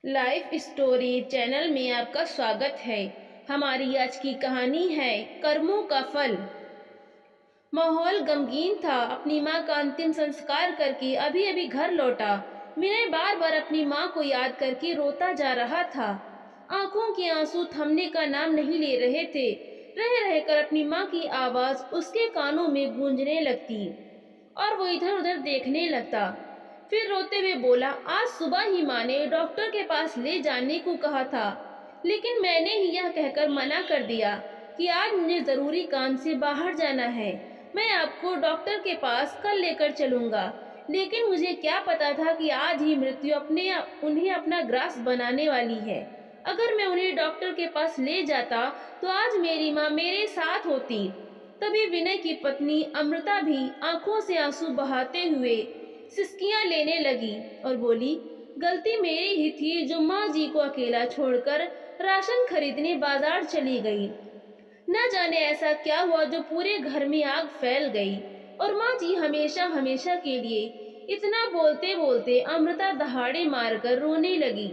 Life story channel में आपका स्वागत है। हमारी आज की कहानी है कर्मों का फल। माहौल गमगीन था। अपनी माँ का अंतिम संस्कार करके अभी अभी घर लौटा विनय बार बार अपनी माँ को याद करके रोता जा रहा था। आंखों के आंसू थमने का नाम नहीं ले रहे थे। रह रहकर अपनी माँ की आवाज उसके कानों में गूंजने लगती और वो इधर उधर देखने लगता। फिर रोते हुए बोला, आज सुबह ही माँ ने डॉक्टर के पास ले जाने को कहा था, लेकिन मैंने ही यह कहकर मना कर दिया कि आज मुझे जरूरी काम से बाहर जाना है। मैं आपको डॉक्टर के पास कल लेकर चलूंगा, लेकिन मुझे क्या पता था कि आज ही मृत्यु उन्हें अपना ग्रास बनाने वाली है। अगर मैं उन्हें डॉक्टर के पास ले जाता तो आज मेरी माँ मेरे साथ होती। तभी विनय की पत्नी अमृता भी आंखों से आंसू बहाते हुए सिसकियां लेने लगी और बोली, गलती मेरी ही थी जो माँ जी को अकेला छोड़कर राशन खरीदने बाजार चली गई। न जाने ऐसा क्या हुआ जो पूरे घर में आग फैल गई और माँ जी हमेशा हमेशा के लिए। इतना बोलते बोलते अमृता दहाड़े मारकर रोने लगी।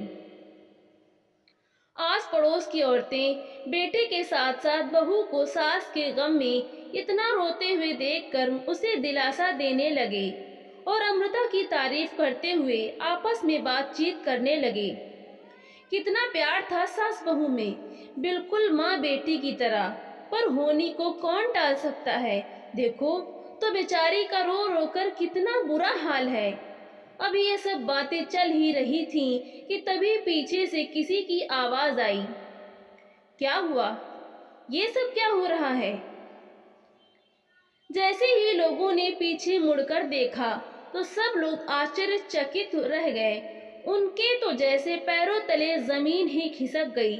आस पड़ोस की औरतें बेटे के साथ साथ बहू को सास के गम में इतना रोते हुए देखकर उसे दिलासा देने लगे और अमृता की तारीफ करते हुए आपस में बातचीत करने लगे। कितना प्यार था सास बहू में, बिल्कुल माँ बेटी की तरह। पर होनी को कौन टाल सकता है। देखो तो बेचारी का रो रो कर कितना बुरा हाल है। अभी ये सब बातें चल ही रही थीं कि तभी पीछे से किसी की आवाज आई। क्या हुआ? ये सब क्या हो रहा है? जैसे ही लोगों ने पीछे मुड़कर देखा तो सब लोग आश्चर्यचकित रह गए। उनके तो जैसे पैरों तले जमीन ही खिसक गई।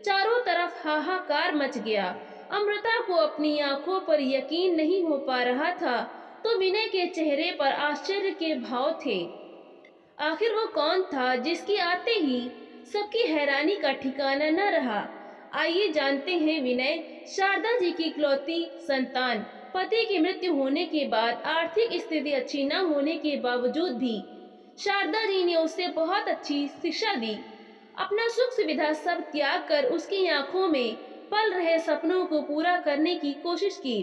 चारों तरफ हाहाकार मच गया। अमृता को अपनी आंखों पर यकीन नहीं हो पा रहा था तो विनय के चेहरे पर आश्चर्य के भाव थे। आखिर वो कौन था जिसके आते ही सबकी हैरानी का ठिकाना न रहा। आइए जानते हैं विनय, शारदा जी की इकलौती संतान, पति की मृत्यु होने के बाद आर्थिक स्थिति अच्छी न होने के बावजूद भी शारदा जी ने उसे बहुत अच्छी शिक्षा दी। अपना सुख सुविधा सब त्याग कर उसकी आंखों में पल रहे सपनों को पूरा करने की कोशिश की।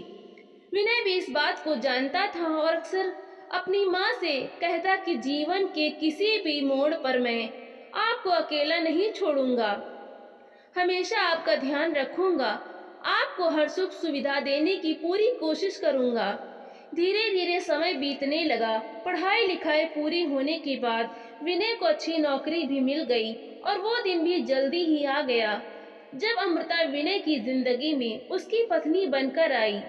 विनय भी इस बात को जानता था और अक्सर अपनी माँ से कहता कि जीवन के किसी भी मोड़ पर मैं आपको अकेला नहीं छोड़ूंगा, हमेशा आपका ध्यान रखूंगा, आपको हर सुख सुविधा देने की पूरी कोशिश करूंगा। धीरे धीरे समय बीतने लगा। पढ़ाई लिखाई पूरी होने के बाद विनय को अच्छी नौकरी भी मिल गई और वो दिन भी जल्दी ही आ गया जब अमृता विनय की जिंदगी में उसकी पत्नी बनकर आई।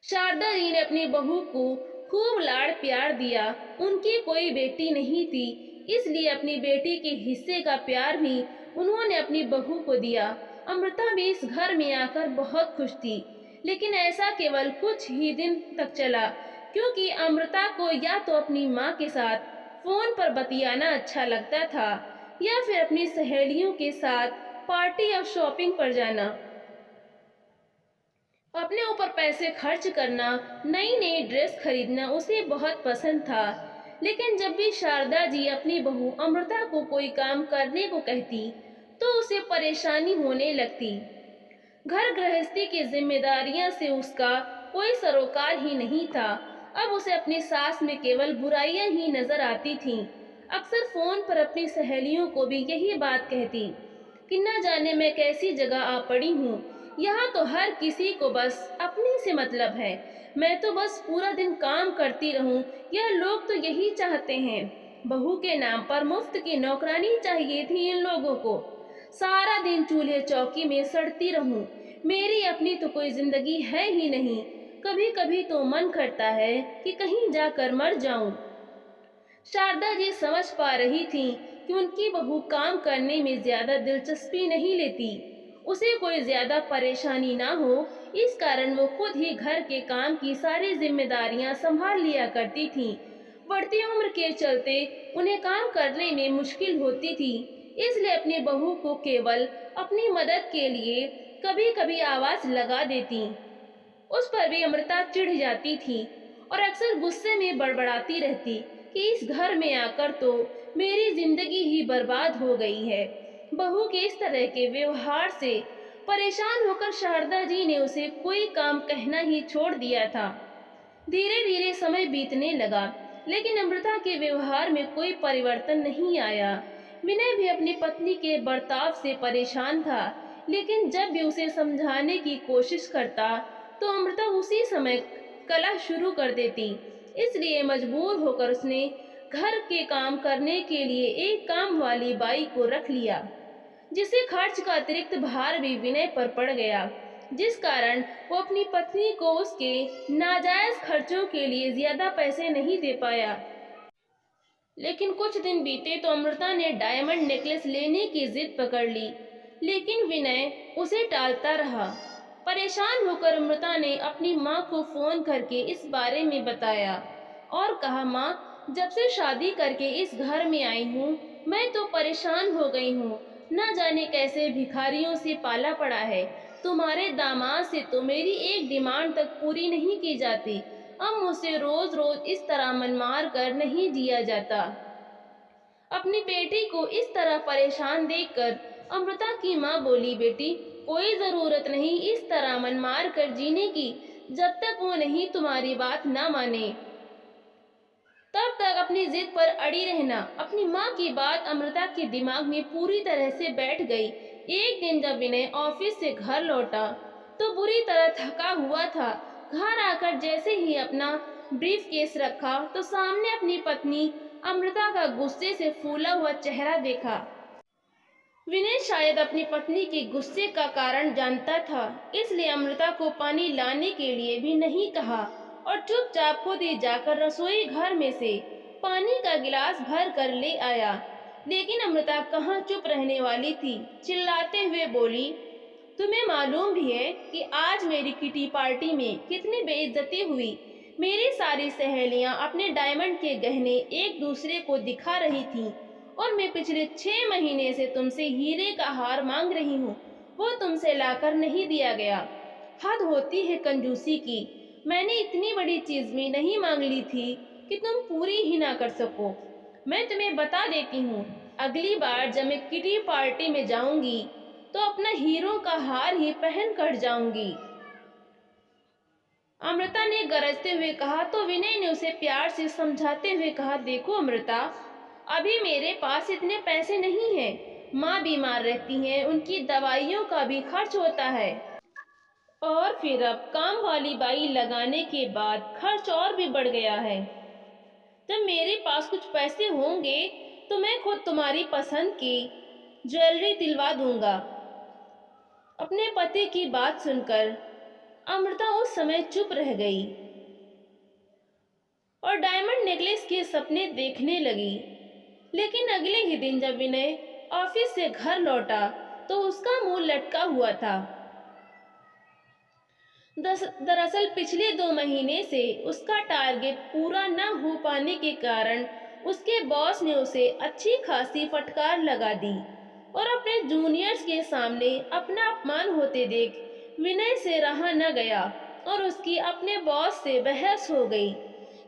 शारदा जी ने अपनी बहू को खूब लाड़ प्यार दिया। उनकी कोई बेटी नहीं थी, इसलिए अपनी बेटी के हिस्से का प्यार भी उन्होंने अपनी बहू को दिया। अमृता भी इस घर में आकर बहुत खुश थी, लेकिन ऐसा केवल कुछ ही दिन तक चला, क्योंकि अमृता को या तो अपनी माँ के साथ फोन पर बतियाना अच्छा लगता था या फिर अपनी सहेलियों के साथ पार्टी और शॉपिंग पर जाना। अपने ऊपर पैसे खर्च करना, नई नई ड्रेस खरीदना उसे बहुत पसंद था। लेकिन जब भी शारदा जी अपनी बहू अमृता को कोई काम करने को कहती तो उसे परेशानी होने लगती। घर गृहस्थी की जिम्मेदारियां से उसका कोई सरोकार ही नहीं था। अब उसे अपनी सास में केवल बुराइयां ही नजर आती थीं। अक्सर फोन पर अपनी सहेलियों को भी यही बात कहती कि न जाने मैं कैसी जगह आ पड़ी हूँ। यहाँ तो हर किसी को बस अपने से मतलब है। मैं तो बस पूरा दिन काम करती रहूं। यह लोग तो यही चाहते हैं। बहू के नाम पर मुफ्त की नौकरानी चाहिए थी इन लोगों को। सारा दिन चूल्हे चौकी में सड़ती रहूं। मेरी अपनी तो कोई जिंदगी है ही नहीं। कभी कभी तो मन करता है कि कहीं जाकर मर जाऊं। शारदा जी समझ पा रही थीं कि उनकी बहू काम करने में ज्यादा दिलचस्पी नहीं लेती। उसे कोई ज्यादा परेशानी ना हो, इस कारण वो खुद ही घर के काम की सारी जिम्मेदारियां संभाल लिया करती थीं। बढ़ती उम्र के चलते उन्हें काम करने में मुश्किल होती थी, इसलिए अपनी बहू को केवल अपनी मदद के लिए कभी कभी आवाज लगा देती। उस पर भी अमृता चिढ़ जाती थी और अक्सर गुस्से में बड़बड़ाती रहती कि इस घर में आकर तो मेरी जिंदगी ही बर्बाद हो गई है। बहू के इस तरह के व्यवहार से परेशान होकर शारदा जी ने उसे कोई काम कहना ही छोड़ दिया था। धीरे धीरे समय बीतने लगा, लेकिन अमृता के व्यवहार में कोई परिवर्तन नहीं आया। विनय भी अपनी पत्नी के बर्ताव से परेशान था, लेकिन जब भी उसे समझाने की कोशिश करता तो अमृता उसी समय कलह शुरू कर देती। इसलिए मजबूर होकर उसने घर के काम करने के लिए एक काम वाली बाई को रख लिया, जिससे खर्च का अतिरिक्त भार भी विनय पर पड़ गया, जिस कारण वो अपनी पत्नी को उसके नाजायज खर्चों के लिए ज्यादा पैसे नहीं दे पाया। लेकिन कुछ दिन बीते तो अमृता ने डायमंड नेकलेस लेने की जिद पकड़ ली, लेकिन विनय उसे टालता रहा। परेशान होकर अमृता ने अपनी माँ को फोन करके इस बारे में बताया और कहा, माँ, जब से शादी करके इस घर में आई हूँ मैं तो परेशान हो गई हूँ। न जाने कैसे भिखारियों से पाला पड़ा है। तुम्हारे दामाद से तो मेरी एक डिमांड तक पूरी नहीं की जाती। अब मुझसे रोज रोज इस तरह मनमार कर नहीं जिया जाता। अपनी बेटी को इस तरह परेशान देखकर अमृता की माँ बोली, बेटी, कोई जरूरत नहीं इस तरह मनमार कर जीने की, जब तक वो नहीं तुम्हारी बात ना माने तब तक अपनी जिद पर अड़ी रहना। अपनी माँ की बात अमृता के दिमाग में पूरी तरह से बैठ गई। एक दिन जब विनय ऑफिस से घर लौटा तो बुरी तरह थका हुआ था। घर आकर जैसे ही अपना ब्रीफ केस रखा तो सामने अपनी पत्नी अमृता का गुस्से से फूला हुआ चेहरा देखा। विनय शायद अपनी पत्नी के गुस्से का कारण जानता था, इसलिए अमृता को पानी लाने के लिए भी नहीं कहा और चुपचाप खुद ही जाकर रसोई घर में से पानी का गिलास भर कर ले आया। लेकिन अमृता कहाँ चुप रहने वाली थी, चिल्लाते हुए बोली, तुम्हें मालूम भी है कि आज मेरी किटी पार्टी में कितनी बेइज्जती हुई। मेरी सारी सहेलियां अपने डायमंड के गहने एक दूसरे को दिखा रही थीं और मैं पिछले 6 महीने से तुमसे हीरे का हार मांग रही हूँ, वो तुमसे लाकर नहीं दिया गया। हद होती है कंजूसी की। मैंने इतनी बड़ी चीज भी नहीं मांग ली थी कि तुम पूरी ही ना कर सको। मैं तुम्हें बता देती हूँ, अगली बार जब मैं किटी पार्टी में जाऊंगी तो अपना हीरो का हार ही पहन कर जाऊंगी। अमृता ने गरजते हुए कहा तो विनय ने उसे प्यार से समझाते हुए कहा, देखो अमृता, अभी मेरे पास इतने पैसे नहीं हैं। माँ बीमार रहती हैं, उनकी दवाइयों का भी खर्च होता है और फिर अब काम वाली बाई लगाने के बाद खर्च और भी बढ़ गया है। जब मेरे पास कुछ पैसे होंगे तो मैं खुद तुम्हारी पसंद की ज्वेलरी दिलवा दूंगा। अपने पति की बात सुनकर अमृता उस समय चुप रह गई और डायमंड नेकलेस के सपने देखने लगी। लेकिन अगले ही दिन जब विनय ऑफिस से घर लौटा तो उसका मुंह लटका हुआ था। दरअसल पिछले 2 महीने से उसका टारगेट पूरा न हो पाने के कारण उसके बॉस ने उसे अच्छी खासी फटकार लगा दी और अपने जूनियर्स के सामने अपना अपमान होते देख विनय से रहा न गया और उसकी अपने बॉस से बहस हो गई,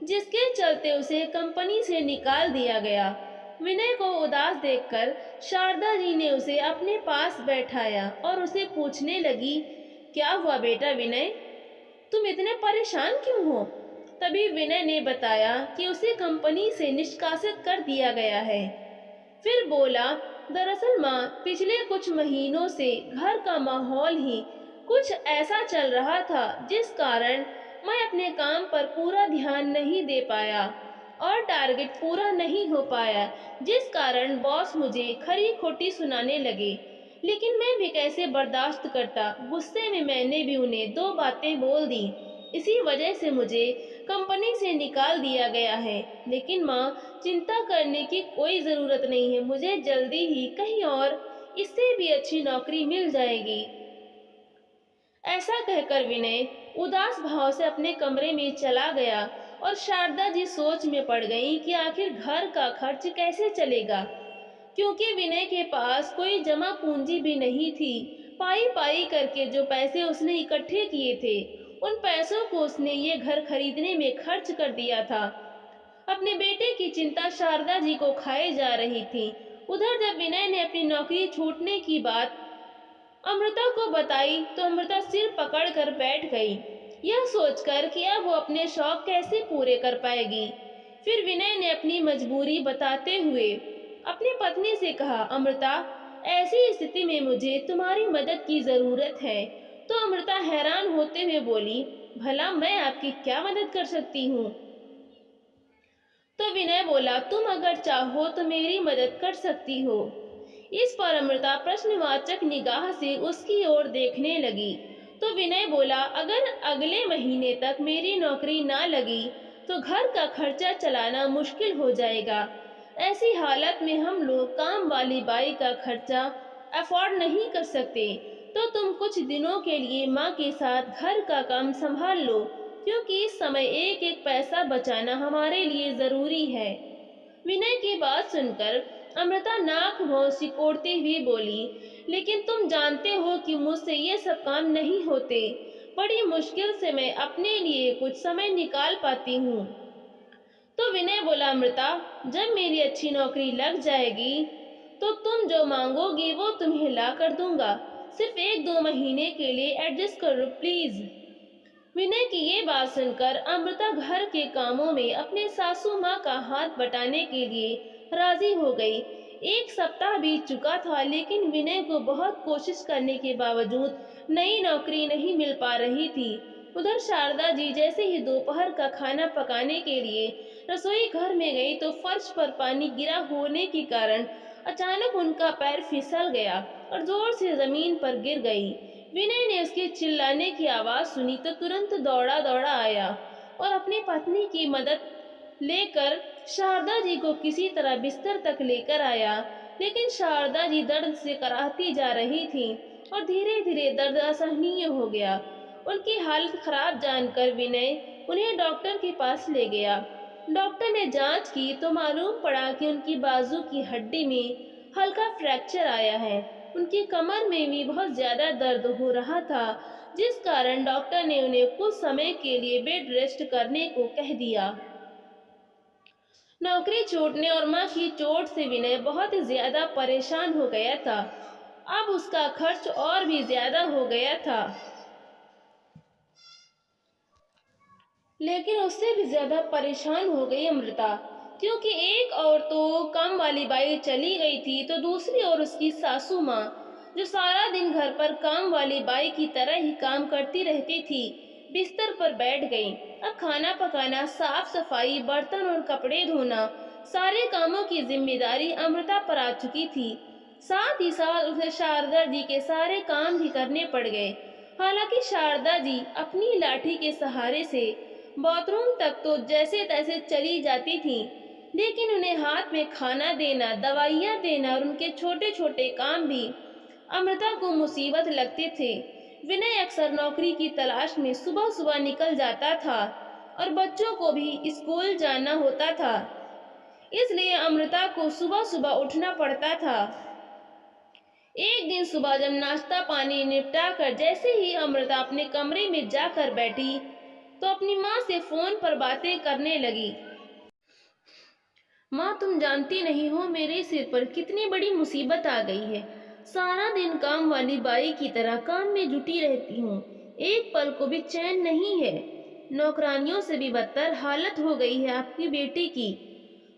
जिसके चलते उसे कंपनी से निकाल दिया गया। विनय को उदास देखकर शारदा जी ने उसे अपने पास बैठाया और उसे पूछने लगी, क्या हुआ बेटा विनय, तुम इतने परेशान क्यों हो? तभी विनय ने बताया कि उसे कंपनी से निष्कासित कर दिया गया है। फिर बोला, दरअसल माँ, पिछले कुछ महीनों से घर का माहौल ही कुछ ऐसा चल रहा था जिस कारण मैं अपने काम पर पूरा ध्यान नहीं दे पाया और टारगेट पूरा नहीं हो पाया, जिस कारण बॉस मुझे खरी खोटी सुनाने लगे। लेकिन मैं भी कैसे बर्दाश्त करता। गुस्से में मैंने भी उन्हें 2 बातें बोल दी। इसी वजह से मुझे कंपनी से निकाल दिया गया है। लेकिन माँ, चिंता करने की कोई ज़रूरत नहीं है, मुझे जल्दी ही कहीं और इससे भी अच्छी नौकरी मिल जाएगी। ऐसा कहकर विनय उदास भाव से अपने कमरे में चला गया और शारदा जी सोच में पड़ गई कि आखिर घर का खर्च कैसे चलेगा, क्योंकि विनय के पास कोई जमा पूंजी भी नहीं थी। पाई पाई करके जो पैसे उसने इकट्ठे किए थे, उन पैसों को उसने ये घर खरीदने में खर्च कर दिया था। अपने बेटे की चिंता शारदा जी को खाए जा रही थी। उधर जब विनय ने अपनी नौकरी छूटने की बात अमृता को बताई तो अमृता सिर पकड़कर बैठ गई, यह सोचकर कि अब वो अपने शौक कैसे पूरे कर पाएगी। फिर विनय ने अपनी मजबूरी बताते हुए अपनी पत्नी से कहा, अमृता, ऐसी स्थिति में मुझे तुम्हारी मदद की जरूरत है। तो अमृता हैरान होते हुए बोली, भला मैं आपकी क्या मदद कर सकती हूँ? तो विनय बोला, तुम अगर चाहो तो मेरी मदद कर सकती हो। इस पर अमृता प्रश्नवाचक निगाह से उसकी ओर देखने लगी। तो विनय बोला, अगर अगले महीने तक मेरी नौकरी ना लगी तो घर का खर्चा चलाना मुश्किल हो जाएगा। ऐसी हालत में हम लोग काम वाली बाई का खर्चा अफोर्ड नहीं कर सकते। तो तुम कुछ दिनों के लिए माँ के साथ घर का काम संभाल लो, क्योंकि इस समय एक एक पैसा बचाना हमारे लिए जरूरी है। विनय की बात सुनकर अमृता नाक भौं सिकोड़ती हुई बोली, लेकिन तुम जानते हो कि मुझसे ये सब काम नहीं होते। बड़ी मुश्किल से मैं अपने लिए कुछ समय निकाल पाती हूँ। तो विनय बोला, अमृता, जब मेरी अच्छी नौकरी लग जाएगी तो तुम जो मांगोगी वो तुम्हें ला कर दूंगा। सिर्फ 1-2 महीने के लिए एडजस्ट करो प्लीज। विनय की ये बात सुनकर अमृता घर के कामों में अपने सासू माँ का हाथ बटाने के लिए राजी हो गई। 1 सप्ताह बीत चुका था, लेकिन विनय को बहुत कोशिश करने के बावजूद नई नौकरी नहीं मिल पा रही थी। उधर शारदा जी जैसे ही दोपहर का खाना पकाने के लिए रसोई घर में गई तो फर्श पर पानी गिरा होने के कारण अचानक उनका पैर फिसल गया और जोर से जमीन पर गिर गई। विनय ने उसके चिल्लाने की आवाज सुनी तो तुरंत दौड़ा दौड़ा आया और अपनी पत्नी की मदद लेकर शारदा जी को किसी तरह बिस्तर तक लेकर आया। लेकिन शारदा जी दर्द से कराहती जा रही थी और धीरे धीरे दर्द असहनीय हो गया। उनकी हालत खराब जानकर विनय उन्हें डॉक्टर के पास ले गया। डॉक्टर ने जांच की तो मालूम पड़ा कि उनकी बाजू की हड्डी में हल्का फ्रैक्चर आया है। उनकी कमर में भी बहुत ज्यादा दर्द हो रहा था, जिस कारण डॉक्टर ने उन्हें कुछ समय के लिए बेड रेस्ट करने को कह दिया। नौकरी छूटने और मां की चोट से विनय बहुत ज्यादा परेशान हो गया था। अब उसका खर्च और भी ज्यादा हो गया था, लेकिन उससे भी ज्यादा परेशान हो गई अमृता, क्योंकि एक और तो काम वाली बाई चली गई थी तो दूसरी ओर उसकी सासू माँ, जो सारा दिन घर पर काम वाली बाई की तरह ही काम करती रहती थी, बिस्तर पर बैठ गई। अब खाना पकाना, साफ सफाई, बर्तन और कपड़े धोना, सारे कामों की जिम्मेदारी अमृता पर आ चुकी थी। साथ ही साथ उसे शारदा जी के सारे काम भी करने पड़ गए। हालांकि शारदा जी अपनी लाठी के सहारे से बाथरूम तक तो जैसे तैसे चली जाती थीं, लेकिन उन्हें हाथ में खाना देना, दवाइयाँ देना और उनके छोटे छोटे काम भी अमृता को मुसीबत लगते थे। विनय अक्सर नौकरी की तलाश में सुबह सुबह निकल जाता था और बच्चों को भी स्कूल जाना होता था, इसलिए अमृता को सुबह सुबह उठना पड़ता था। एक दिन सुबह जब नाश्ता पानी निपटा कर जैसे ही अमृता अपने कमरे में जाकर बैठी तो अपनी माँ से फोन पर बातें करने लगी। माँ, तुम जानती नहीं हो मेरे सिर पर कितनी बड़ी मुसीबत आ गई है। सारा दिन काम वाली बाई की तरह काम में जुटी रहती हूँ, एक पल को भी चैन नहीं है। नौकरानियों से भी बदतर हालत हो गई है आपकी बेटी की।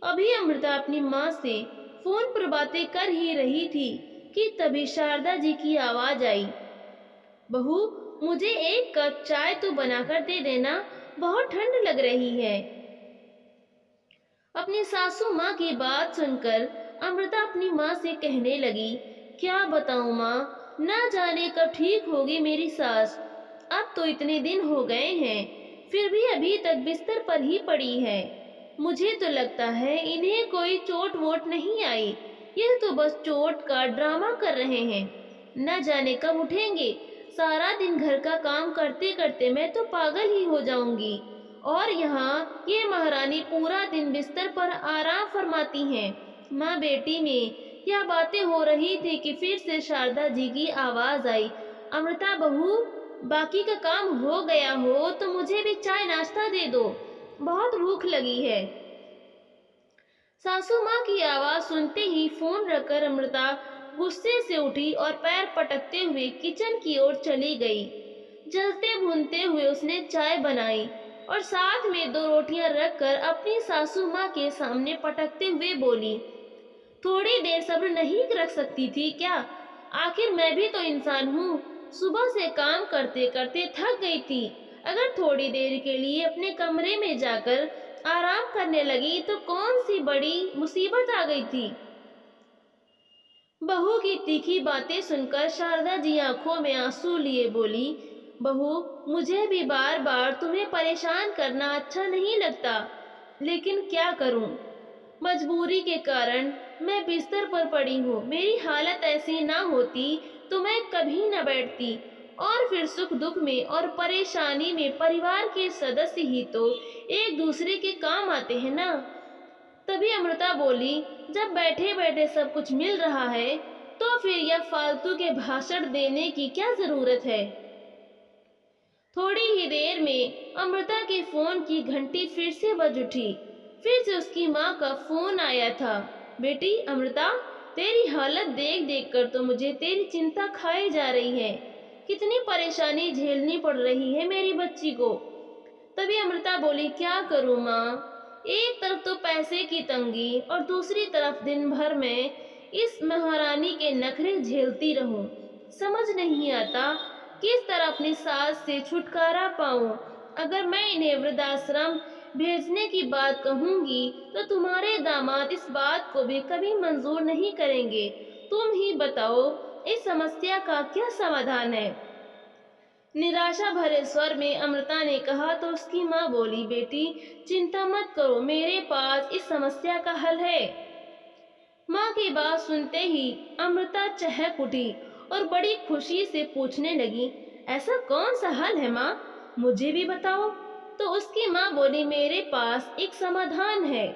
अभी अमृता अपनी माँ से फोन पर बातें कर ही रही थी कि तभी शारदा जी की आवाज आई, बहू, मुझे 1 कप चाय तो बनाकर दे देना, बहुत ठंड लग रही है। अपनी सासू माँ की बात सुनकर अमृता अपनी माँ से कहने लगी, क्या बताऊँ माँ, ना जाने कब ठीक होगी मेरी सास। अब तो इतने दिन हो गए हैं, फिर भी अभी तक बिस्तर पर ही पड़ी है। मुझे तो लगता है इन्हें कोई चोट वोट नहीं आई, ये तो बस चोट का ड्रामा कर रहे हैं। न जाने कब उठेंगे। सारा दिन घर का काम करते करते मैं तो पागल ही हो जाऊंगी, और यहाँ ये महारानी पूरा दिन बिस्तर पर आराम फरमाती हैं। माँ बेटी में क्या बातें हो रही थी कि फिर से शारदा जी की आवाज आई, अमृता बहू, बाकी का काम हो गया हो तो मुझे भी चाय नाश्ता दे दो, बहुत भूख लगी है। सासू माँ की आवाज सुनते ही फोन रखकर अमृता गुस्से से उठी और पैर पटकते हुए किचन की ओर चली गई। जलते भूनते हुए उसने चाय बनाई और साथ में दो रोटियां रखकर अपनी सासू माँ के सामने पटकते हुए बोली, थोड़ी देर सब्र नहीं रख सकती थी क्या? आखिर मैं भी तो इंसान हूँ। सुबह से काम करते करते थक गई थी। अगर थोड़ी देर के लिए अपने कमरे में जाकर आराम करने लगी तो कौन सी बड़ी मुसीबत आ गई थी। बहू की तीखी बातें सुनकर शारदा जी आंखों में आंसू लिए बोली, बहू, मुझे भी बार बार तुम्हें परेशान करना अच्छा नहीं लगता, लेकिन क्या करूं? मजबूरी के कारण मैं बिस्तर पर पड़ी हूँ। मेरी हालत ऐसी ना होती तो मैं कभी न बैठती। और फिर सुख दुख में और परेशानी में परिवार के सदस्य ही तो एक दूसरे के काम आते हैं ना। तभी अमृता बोली, जब बैठे बैठे सब कुछ मिल रहा है तो फिर यह फालतू के भाषण देने की क्या जरूरत है। थोड़ी ही देर में अमृता के फोन की घंटी फिर से बज उठी। फिर से उसकी माँ का फोन आया था। बेटी अमृता, तेरी हालत देख देख कर तो मुझे तेरी चिंता खाई जा रही है। कितनी परेशानी झेलनी पड़ रही है मेरी बच्ची को। तभी अमृता बोली, क्या करूँ माँ, एक तरफ तो पैसे की तंगी और दूसरी तरफ दिन भर मैं इस महारानी के नखरे झेलती रहूं। समझ नहीं आता किस तरह अपनी सास से छुटकारा पाऊं। अगर मैं इन्हें वृद्धाश्रम भेजने की बात कहूंगी तो तुम्हारे दामाद इस बात को भी कभी मंजूर नहीं करेंगे। तुम ही बताओ, इस समस्या का क्या समाधान है? निराशा भरे स्वर में अमृता ने कहा तो उसकी माँ बोली, बेटी चिंता मत करो, मेरे पास इस समस्या का हल है। माँ की बात सुनते ही अमृता चहक उठी और बड़ी खुशी से पूछने लगी, ऐसा कौन सा हल है माँ, मुझे भी बताओ। तो उसकी माँ बोली, मेरे पास एक समाधान है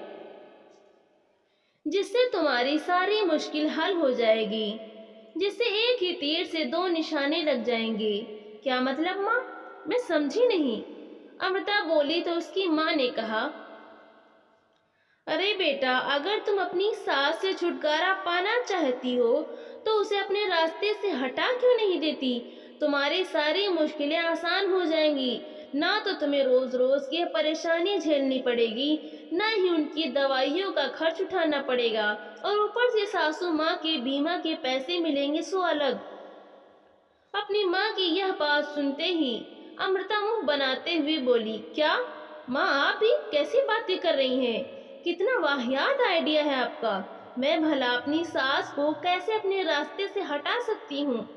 जिससे तुम्हारी सारी मुश्किल हल हो जाएगी, जिससे एक ही तीर से दो निशाने लग जाएंगे। क्या मतलब माँ, मैं समझी नहीं। अमृता बोली तो उसकी माँ ने कहा, अरे बेटा, अगर तुम अपनी सास से छुटकारा पाना चाहती हो तो उसे अपने रास्ते से हटा क्यों नहीं देती? तुम्हारी सारी मुश्किलें आसान हो जाएंगी। ना तो तुम्हें रोज रोज की परेशानी झेलनी पड़ेगी, ना ही उनकी दवाइयों का खर्च उठाना पड़ेगा, और ऊपर से सासू माँ के बीमा के पैसे मिलेंगे सो अलग। अपनी माँ की यह बात सुनते ही अमृता मुंह बनाते हुए बोली, क्या माँ, आप भी कैसी बातें कर रही हैं? कितना वाहियात आइडिया है आपका। मैं भला अपनी सास को कैसे अपने रास्ते से हटा सकती हूँ?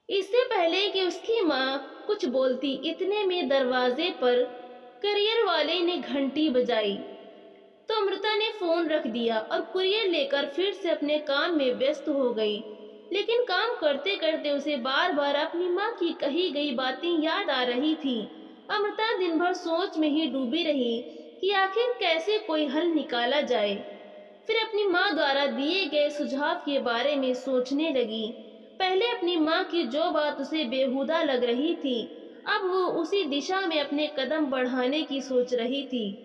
इससे पहले कि उसकी माँ कुछ बोलती, इतने में दरवाजे पर कुरियर वाले ने घंटी बजाई तो अमृता ने फोन रख दिया और कुरियर लेकर फिर से अपने काम में व्यस्त हो गई। लेकिन काम करते करते उसे बार बार अपनी माँ की कही गई बातें याद आ रही थी। अमृता दिन भर सोच में ही डूबी रही कि आखिर कैसे कोई हल निकाला जाए। फिर अपनी माँ द्वारा दिए गए सुझाव के बारे में सोचने लगी। पहले अपनी माँ की जो बात उसे बेहुदा लग रही थी, अब वो उसी दिशा में अपने कदम बढ़ाने की सोच रही थी।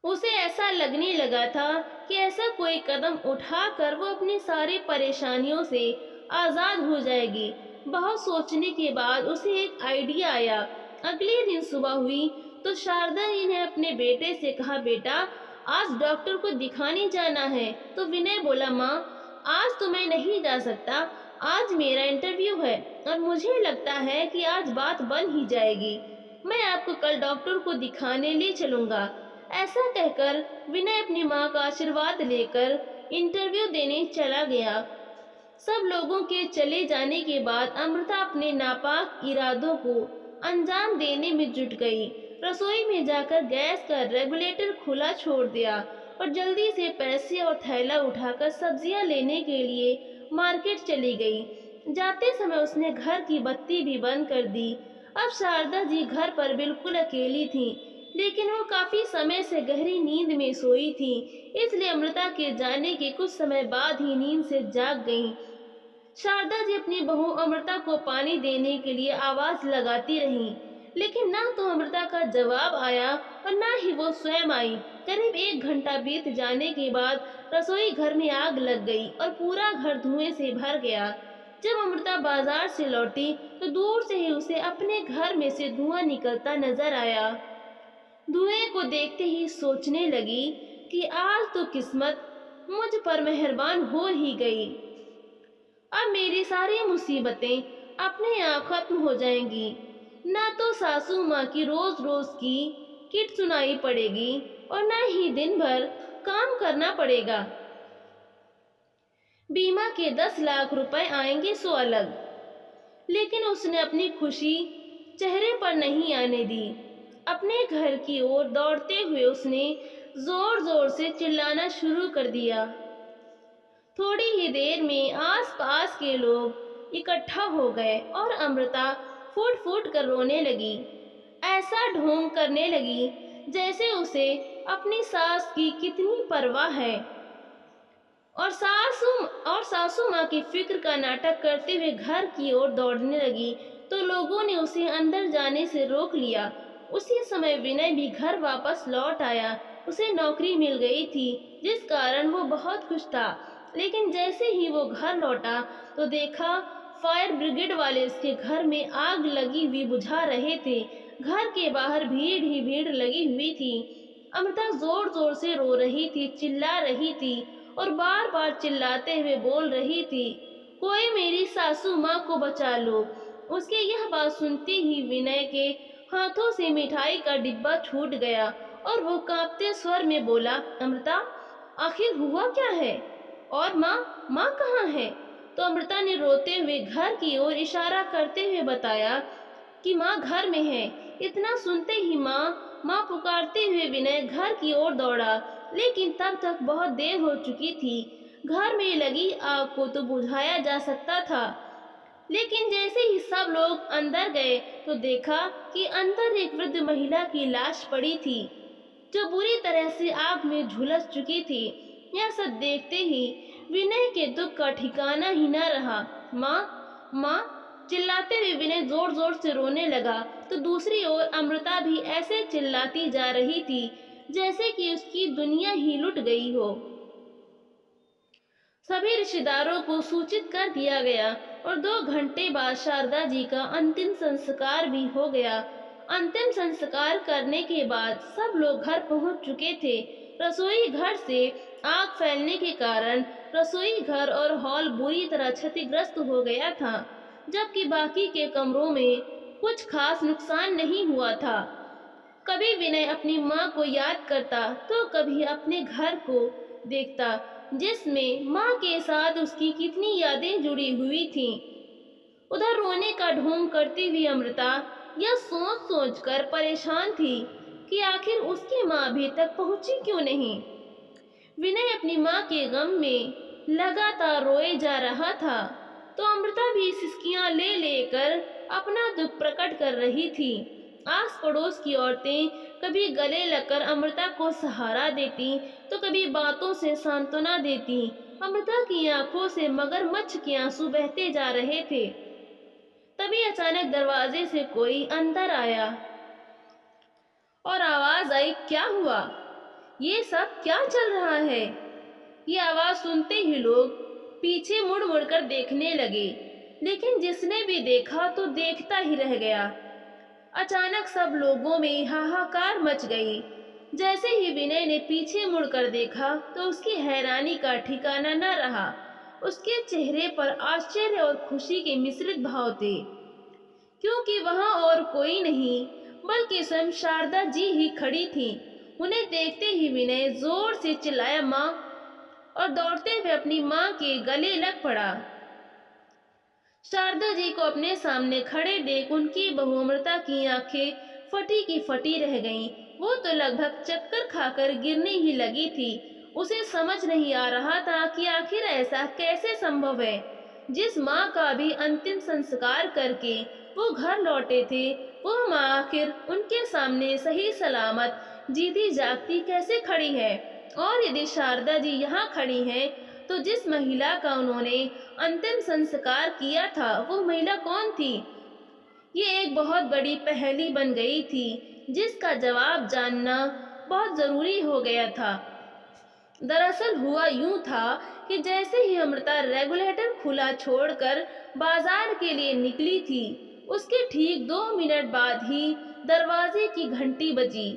उसे ऐसा लगने लगा था कि ऐसा कोई कदम उठाकर वो अपनी सारी परेशानियों से आजाद हो जाएगी। बहुत सोचने के बाद उसे एक आइडिया आया। अगले दिन सुबह हुई तो शारदा जी ने अपने बेटे से कहा, बेटा आज डॉक्टर को दिखाने जाना है। तो विनय बोला, माँ आज तो मैं नहीं जा सकता, आज मेरा इंटरव्यू है और मुझे लगता है कि आज बात बन ही जाएगी। मैं आपको कल डॉक्टर को दिखाने ले चलूंगा। ऐसा कहकर विनय अपनी माँ का आशीर्वाद लेकर इंटरव्यू देने चला गया। सब लोगों के चले जाने के बाद अमृता अपने नापाक इरादों को अंजाम देने में जुट गई। रसोई में जाकर गैस का रेगुलेटर खुला छोड़ दिया और जल्दी से पैसे और थैला उठाकर सब्जियां लेने के लिए मार्केट चली गई। जाते समय उसने घर की बत्ती भी बंद कर दी। अब शारदा जी घर पर बिल्कुल अकेली थी, लेकिन वो काफी समय से गहरी नींद में सोई थी, इसलिए अमृता के जाने के कुछ समय बाद ही नींद से जाग गईं। शारदा जी अपनी बहू अमृता को पानी देने के लिए आवाज लगाती रहीं, लेकिन ना तो अमृता का जवाब आया और ना ही वो स्वयं आई। करीब 1 घंटा बीत जाने के बाद रसोई घर में आग लग गई और पूरा घर धुएं से भर गया। जब अमृता बाजार से लौटी तो दूर से ही उसे अपने घर में से धुआं निकलता नजर आया। धुएं को देखते ही सोचने लगी कि आज तो किस्मत मुझ पर मेहरबान हो ही गई। अब मेरी सारी मुसीबतें अपने आप खत्म हो जाएंगी। ना तो सासू माँ की रोज रोज की किट सुनाई पड़ेगी और ना ही दिन भर काम करना पड़ेगा। बीमा के 10 लाख रुपए आएंगे सो अलग, लेकिन उसने अपनी खुशी चेहरे पर नहीं आने दी। अपने घर की ओर दौड़ते हुए उसने जोर जोर से चिल्लाना शुरू कर दिया। थोड़ी ही देर में आसपास के लोग इकट्ठा हो गए और अमृता फूट फूट कर रोने लगी। ऐसा ढोंग करने लगी जैसे उसे अपनी सास की कितनी परवाह है। और सासू माँ की फिक्र का नाटक करते हुए घर की ओर दौड़ने लगी तो लोगों ने उसे अंदर जाने से रोक लिया। उसी समय विनय भी घर वापस लौट आया। उसे नौकरी मिल गई थी जिस कारण वो बहुत खुश था। लेकिन जैसे ही वो घर लौटा तो देखा फायर ब्रिगेड वाले उसके घर में आग लगी हुई बुझा रहे थे। घर के बाहर भीड़ ही भीड़ लगी हुई थी। अमृता जोर जोर से रो रही थी, चिल्ला रही थी और बार बार चिल्लाते हुए बोल रही थी, कोई मेरी सासू माँ को बचा लो। उसके यह बात सुनते ही विनय के हाथों से मिठाई का डिब्बा छूट गया और वो कांपते स्वर में बोला, अमृता आखिर हुआ क्या है और माँ कहाँ है? तो अमृता ने रोते हुए घर की ओर इशारा करते हुए बताया कि माँ घर में है। इतना सुनते ही माँ पुकारते हुए विनय घर की ओर दौड़ा, लेकिन तब तक बहुत देर हो चुकी थी। घर में लगी आग को तो बुझाया जा सकता था, लेकिन जैसे ही सब लोग अंदर गए तो देखा कि अंदर एक वृद्ध महिला की लाश पड़ी थी जो बुरी तरह से आग में झुलस चुकी थी। यह सब देखते ही विनय के दुख का ठिकाना ही न रहा। माँ चिल्लाते हुए विनय जोर जोर से रोने लगा तो दूसरी ओर अमृता भी ऐसे चिल्लाती जा रही थी जैसे कि उसकी दुनिया ही लुट गई हो। सभी रिश्तेदारों को सूचित कर दिया गया और 2 घंटे बाद शारदा जी का अंतिम संस्कार भी हो गया। अंतिम संस्कार करने के बाद सब लोग घर पहुंच चुके थे। रसोई घर से आग फैलने के कारण रसोई घर और हॉल बुरी तरह क्षतिग्रस्त हो गया था, जबकि बाकी के कमरों में कुछ खास नुकसान नहीं हुआ था। कभी विनय अपनी माँ को याद करता तो कभी अपने घर को देखता जिसमें माँ के साथ उसकी कितनी यादें जुड़ी हुई थीं। उधर रोने का ढोंग करती हुई अमृता यह सोच सोच कर परेशान थी कि आखिर उसकी माँ अभी तक पहुंची क्यों नहीं। विनय अपनी माँ के गम में लगातार रोए जा रहा था तो अमृता भी सिसकियां ले लेकर अपना दुख प्रकट कर रही थी। आस पड़ोस की औरतें कभी गले लगकर अमृता को सहारा देती तो कभी बातों से सांत्वना देती। अमृता की आंखों से मगरमच्छ के आंसू बहते जा रहे थे। तभी अचानक दरवाजे से कोई अंदर आया और आवाज आई, क्या हुआ? ये सब क्या चल रहा है? ये आवाज सुनते ही लोग पीछे मुड़ मुड़ कर देखने लगे, लेकिन जिसने भी देखा तो देखता ही रह गया। अचानक सब लोगों में हाहाकार मच गई। जैसे ही विनय ने पीछे मुड़कर देखा तो उसकी हैरानी का ठिकाना न रहा। उसके चेहरे पर आश्चर्य और खुशी के मिश्रित भाव थे, क्योंकि वहां और कोई नहीं बल्कि स्वयं शारदा जी ही खड़ी थी। उन्हें देखते ही विनय जोर से चिल्लाया, माँ, और दौड़ते हुए अपनी माँ के गले लग पड़ा। शारदा जी को अपने सामने खड़े देख उनकी बहू अमृता की आंखें फटी की फटी रह गईं। वो तो लगभग चक्कर खाकर गिरने ही लगी थी। उसे समझ नहीं आ रहा था कि आखिर ऐसा कैसे संभव है। जिस माँ का भी अंतिम संस्कार करके वो घर लौटे थे, वो माँ आखिर उनके सामने सही सलामत जीती जागती कैसे खड़ी है। और यदि शारदा जी यहाँ खड़ी हैं, तो जिस महिला का उन्होंने अंतिम संस्कार किया था वो महिला कौन थी? ये एक बहुत बड़ी पहेली बन गई थी जिसका जवाब जानना बहुत ज़रूरी हो गया था। दरअसल हुआ यूं था कि जैसे ही अमृता रेगुलेटर खुला छोड़कर बाजार के लिए निकली थी, उसके ठीक 2 मिनट बाद ही दरवाजे की घंटी बजी।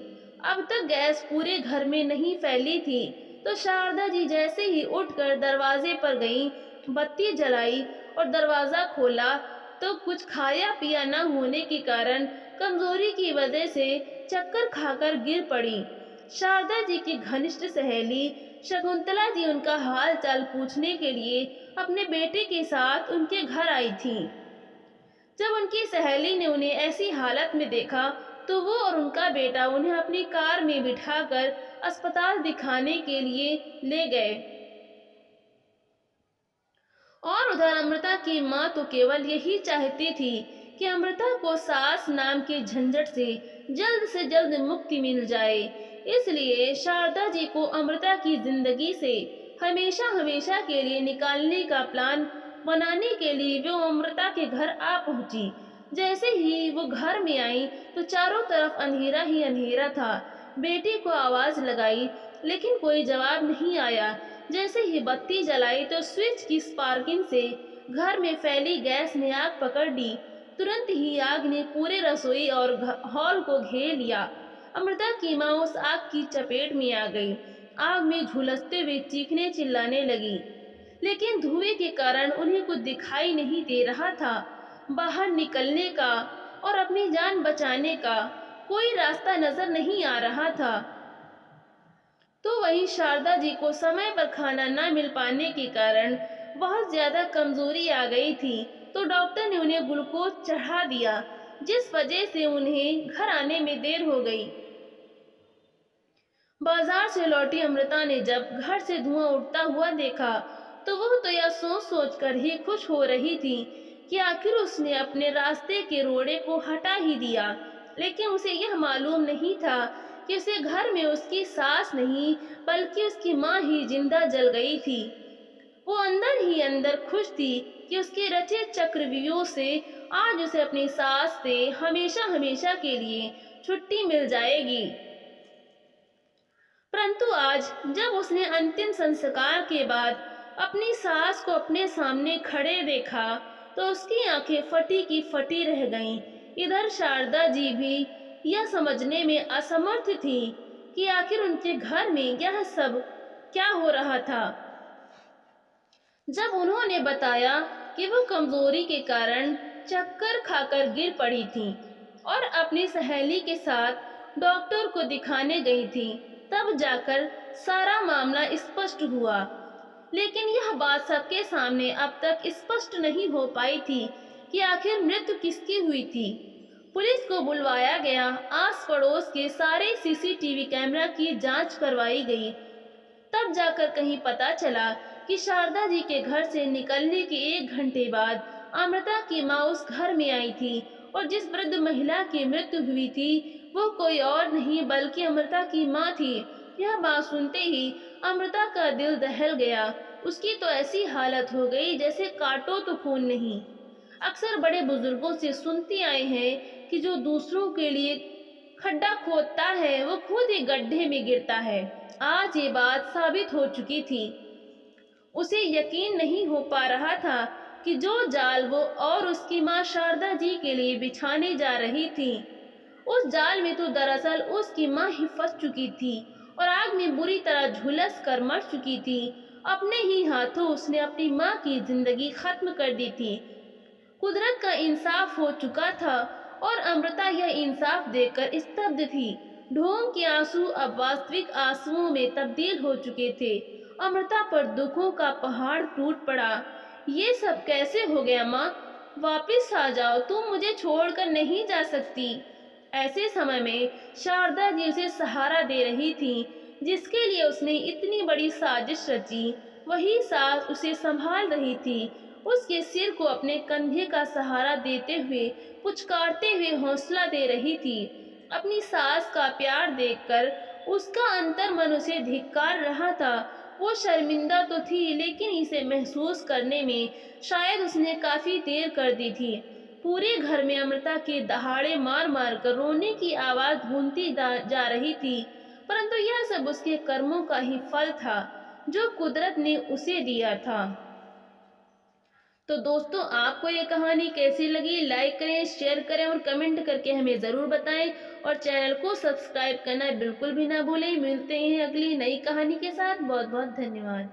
अब तक गैस पूरे घर में नहीं फैली थी, तो शारदा जी जैसे ही उठकर दरवाजे पर गईं, बत्ती जलाई और दरवाजा खोला, तो कुछ खाया पिया न होने के कारण कमजोरी की वजह से चक्कर खाकर गिर पड़ी। शारदा जी की घनिष्ठ सहेली शकुंतला जी उनका हाल चाल पूछने के लिए अपने बेटे के साथ उनके घर आई थी। जब उनकी सहेली ने उन्हें ऐसी हालत में देखा, तो वो और उनका बेटा उन्हें अपनी कार में बिठाकर अस्पताल दिखाने के लिए ले गए। और उधर अमृता की माँ तो केवल यही चाहती थी कि अमृता को सास नाम के झंझट से जल्द मुक्ति मिल जाए। इसलिए शारदा जी को अमृता की जिंदगी से हमेशा हमेशा के लिए निकालने का प्लान बनाने के लिए वो अमृता के घर आ पहुंची। जैसे ही वो घर में आई, तो चारों तरफ अंधेरा ही अंधेरा था। बेटी को आवाज लगाई, लेकिन कोई जवाब नहीं आया। जैसे ही बत्ती जलाई, तो स्विच की स्पार्किंग से घर में फैली गैस ने आग पकड़ ली। तुरंत ही आग ने पूरे रसोई और हॉल को घेर लिया। अमृता की माँ उस आग की चपेट में आ गई। आग में झुलसते हुए चीखने चिल्लाने लगी, लेकिन धुएं के कारण उन्हें कुछ दिखाई नहीं दे रहा था। बाहर निकलने का और अपनी जान बचाने का कोई रास्ता नजर नहीं आ रहा था। तो वहीं शारदा जी को समय पर खाना न मिल पाने के कारण बहुत ज्यादा कमजोरी आ गई थी, तो डॉक्टर ने उन्हें ग्लूकोज चढ़ा दिया, जिस वजह से उन्हें घर आने में देर हो गई। बाजार से लौटी अमृता ने जब घर से धुआं उठता हुआ देखा, तो वह तो यह सोच सोच कर ही खुश हो रही थी कि आखिर उसने अपने रास्ते के रोड़े को हटा ही दिया। लेकिन उसे यह मालूम नहीं था कि उसे घर में उसकी सास नहीं, बल्कि उसकी माँ ही जिंदा जल गई थी। वो अंदर ही अंदर खुश थी कि उसके रचे चक्रव्यूह से आज उसे अपनी सास से हमेशा हमेशा के लिए छुट्टी मिल जाएगी। परंतु आज जब उसने अंतिम संस्कार के बाद अपनी सास को अपने सामने खड़े देखा, तो उसकी आंखें फटी की फटी रह गईं। इधर शारदा जी भी यह समझने में असमर्थ थी कि आखिर उनके घर में यह सब क्या हो रहा था। जब उन्होंने बताया कि वो कमजोरी के कारण चक्कर खाकर गिर पड़ी थी और अपनी सहेली के साथ डॉक्टर को दिखाने गई थी, तब जाकर सारा मामला स्पष्ट हुआ। लेकिन यह बात सबके सामने अब तक स्पष्ट नहीं हो पाई थी कि आखिर मृत्यु किसकी हुई थी। पुलिस को बुलवाया गया, आस पड़ोस के सारे सीसीटीवी कैमरा की जांच करवाई गई। तब जाकर कहीं पता चला कि शारदा जी के घर से निकलने के 1 घंटे बाद अमृता की माँ उस घर में आई थी, और जिस वृद्ध महिला की मृत्यु हुई थी वो कोई और नहीं बल्कि अमृता की माँ थी। यह बात सुनते ही अमृता का दिल दहल गया। उसकी तो ऐसी हालत हो गई जैसे काटो तो खून नहीं। अक्सर बड़े बुजुर्गों से सुनते आए हैं कि जो दूसरों के लिए खड्डा खोदता है, वो खुद ही गड्ढे में गिरता है। आज ये बात साबित हो चुकी थी। उसे यकीन नहीं हो पा रहा था कि जो जाल वो और उसकी माँ शारदा जी के लिए बिछाने जा रही थी, उस जाल में तो दरअसल उसकी माँ ही फंस चुकी थी और आग में बुरी तरह झुलस कर मर चुकी थी। अपने ही हाथों उसने अपनी माँ की जिंदगी खत्म कर दी थी। कुदरत का इंसाफ हो चुका था और अमृता यह इंसाफ देखकर स्तब्ध थी। ढोंग के आंसू अब वास्तविक आंसुओं में तब्दील हो चुके थे। अमृता पर दुखों का पहाड़ टूट पड़ा। ये सब कैसे हो गया माँ? वापिस आ जाओ, तुम मुझे छोड़कर नहीं जा सकती। ऐसे समय में शारदा जी उसे सहारा दे रही थी, जिसके लिए उसने इतनी बड़ी साजिश रची। वही सास उसे संभाल रही थी, उसके सिर को अपने कंधे का सहारा देते हुए, पुचकारते हुए हौसला दे रही थी। अपनी सास का प्यार देखकर उसका अंतर्मन उसे धिक्कार रहा था। वो शर्मिंदा तो थी, लेकिन इसे महसूस करने में शायद उसने काफी देर कर दी थी। पूरे घर में अमृता के दहाड़े मार मार कर रोने की आवाज गूंजती जा रही थी। परंतु यह सब उसके कर्मों का ही फल था जो कुदरत ने उसे दिया था। तो दोस्तों, आपको ये कहानी कैसी लगी? लाइक करें, शेयर करें और कमेंट करके हमें ज़रूर बताएं। और चैनल को सब्सक्राइब करना बिल्कुल भी ना भूलें। मिलते हैं अगली नई कहानी के साथ। बहुत बहुत धन्यवाद।